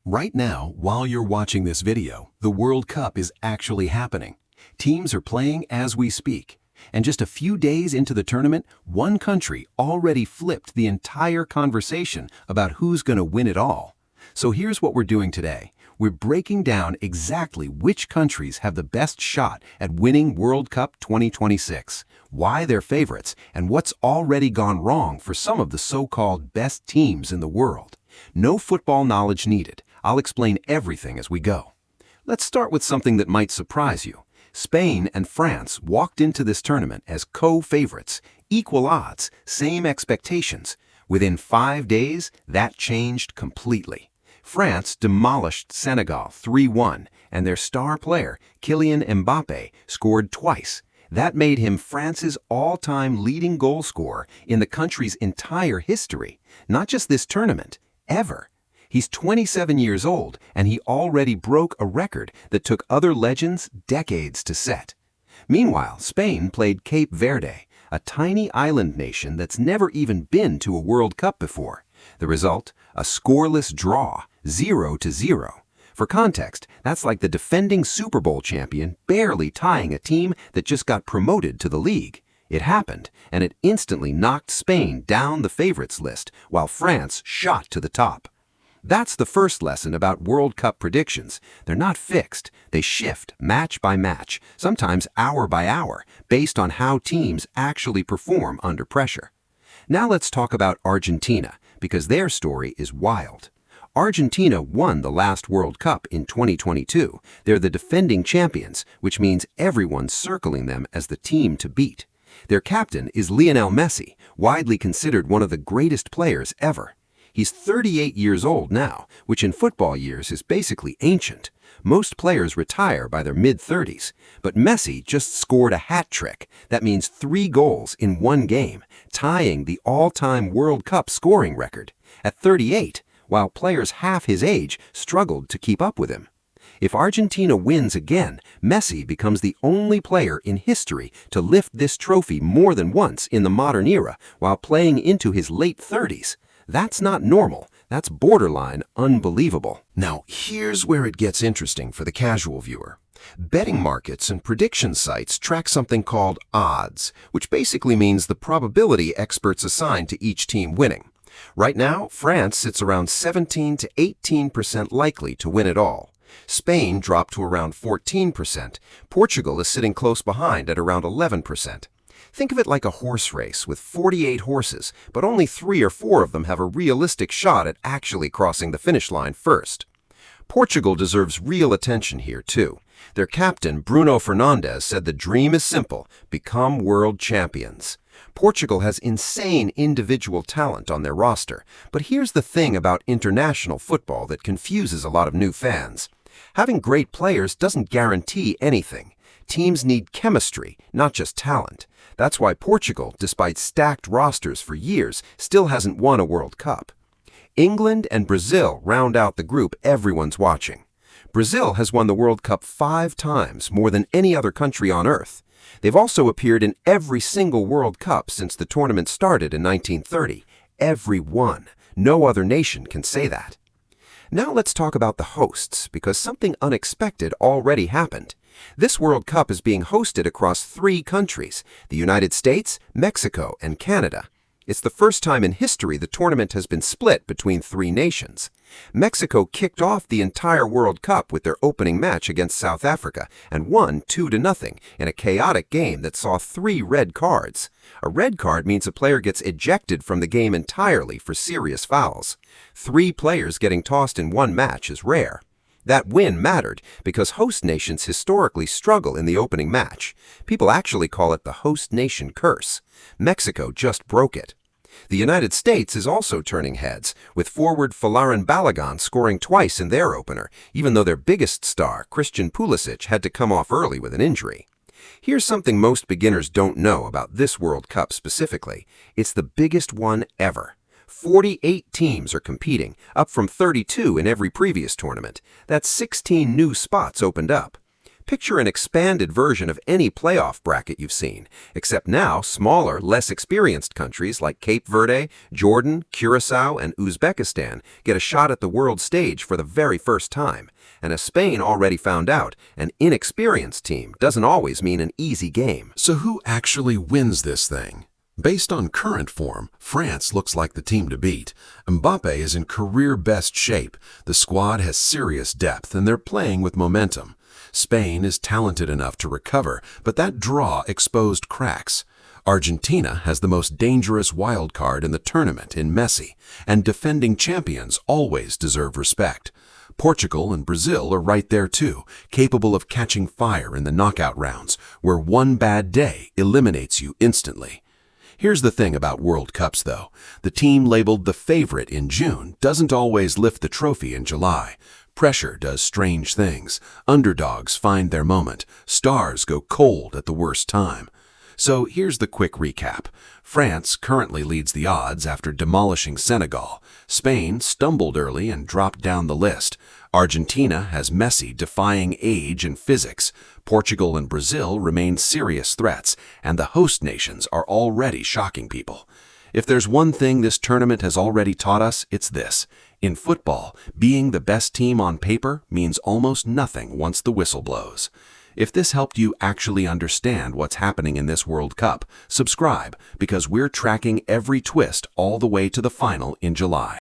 Right now, while you're watching this video, the World Cup is actually happening. Teams are playing as we speak. And just a few days into the tournament, one country already flipped the entire conversation about who's going to win it all. So here's what we're doing today. We're breaking down exactly which countries have the best shot at winning World Cup 2026, why they're favorites, and what's already gone wrong for some of the so-called best teams in the world. No football knowledge needed. I'll explain everything as we go. Let's start with something that might surprise you. Spain and France walked into this tournament as co-favorites, equal odds, same expectations. Within 5 days, that changed completely. France demolished Senegal 3-1, and their star player, Kylian Mbappe, scored twice. That made him France's all-time leading goal scorer in the country's entire history, not just this tournament, ever. He's 27 years old, and he already broke a record that took other legends decades to set. Meanwhile, Spain played Cape Verde, a tiny island nation that's never even been to a World Cup before. The result? A scoreless draw, 0-0. For context, that's like the defending Super Bowl champion barely tying a team that just got promoted to the league. It happened, and it instantly knocked Spain down the favorites list, while France shot to the top. That's the first lesson about World Cup predictions. They're not fixed. They shift match by match, sometimes hour by hour, based on how teams actually perform under pressure. Now let's talk about Argentina, because their story is wild. Argentina won the last World Cup in 2022. They're the defending champions, which means everyone's circling them as the team to beat. Their captain is Lionel Messi, widely considered one of the greatest players ever. He's 38 years old now, which in football years is basically ancient. Most players retire by their mid-30s, but Messi just scored a hat trick. That means 3 goals in one game, tying the all-time World Cup scoring record. At 38, while players half his age struggled to keep up with him. If Argentina wins again, Messi becomes the only player in history to lift this trophy more than once in the modern era while playing into his late 30s. That's not normal. That's borderline unbelievable. Now, here's where it gets interesting for the casual viewer. Betting markets and prediction sites track something called odds, which basically means the probability experts assign to each team winning. Right now, France sits around 17 to 18% likely to win it all. Spain dropped to around 14%. Portugal is sitting close behind at around 11%. Think of it like a horse race with 48 horses, but only 3 or 4 of them have a realistic shot at actually crossing the finish line first. Portugal deserves real attention here, too. Their captain, Bruno Fernandes, said the dream is simple: become world champions. Portugal has insane individual talent on their roster, but here's the thing about international football that confuses a lot of new fans. Having great players doesn't guarantee anything. Teams need chemistry, not just talent. That's why Portugal, despite stacked rosters for years, still hasn't won a World Cup. England and Brazil round out the group everyone's watching. Brazil has won the World Cup 5 times, more than any other country on earth. They've also appeared in every single World Cup since the tournament started in 1930. Every one. No other nation can say that. Now let's talk about the hosts, because something unexpected already happened. This World Cup is being hosted across 3 countries: the United States, Mexico, and Canada. It's the first time in history the tournament has been split between 3 nations. Mexico kicked off the entire World Cup with their opening match against South Africa and won 2-0 in a chaotic game that saw 3 red cards. A red card means a player gets ejected from the game entirely for serious fouls. 3 players getting tossed in one match is rare. That win mattered because host nations historically struggle in the opening match. People actually call it the host nation curse. Mexico just broke it. The United States is also turning heads, with forward Folarin Balogun scoring twice in their opener, even though their biggest star, Christian Pulisic, had to come off early with an injury. Here's something most beginners don't know about this World Cup specifically. It's the biggest one ever. 48 teams are competing, up from 32 in every previous tournament. That's 16 new spots opened up. Picture an expanded version of any playoff bracket you've seen, except now smaller, less experienced countries like Cape Verde, Jordan, Curacao, and Uzbekistan get a shot at the world stage for the very first time. And as Spain already found out, an inexperienced team doesn't always mean an easy game. So who actually wins this thing? Based on current form, France looks like the team to beat. Mbappe is in career-best shape, the squad has serious depth, and they're playing with momentum. Spain is talented enough to recover, but that draw exposed cracks. Argentina has the most dangerous wild card in the tournament in Messi, and defending champions always deserve respect. Portugal and Brazil are right there too, capable of catching fire in the knockout rounds, where one bad day eliminates you instantly. Here's the thing about World Cups, though. The team labeled the favorite in June doesn't always lift the trophy in July. Pressure does strange things. Underdogs find their moment. Stars go cold at the worst time. So here's the quick recap. France currently leads the odds after demolishing Senegal. Spain stumbled early and dropped down the list. Argentina has Messi defying age and physics. Portugal and Brazil remain serious threats, and the host nations are already shocking people. If there's one thing this tournament has already taught us, it's this. In football, being the best team on paper means almost nothing once the whistle blows. If this helped you actually understand what's happening in this World Cup, subscribe, because we're tracking every twist all the way to the final in July.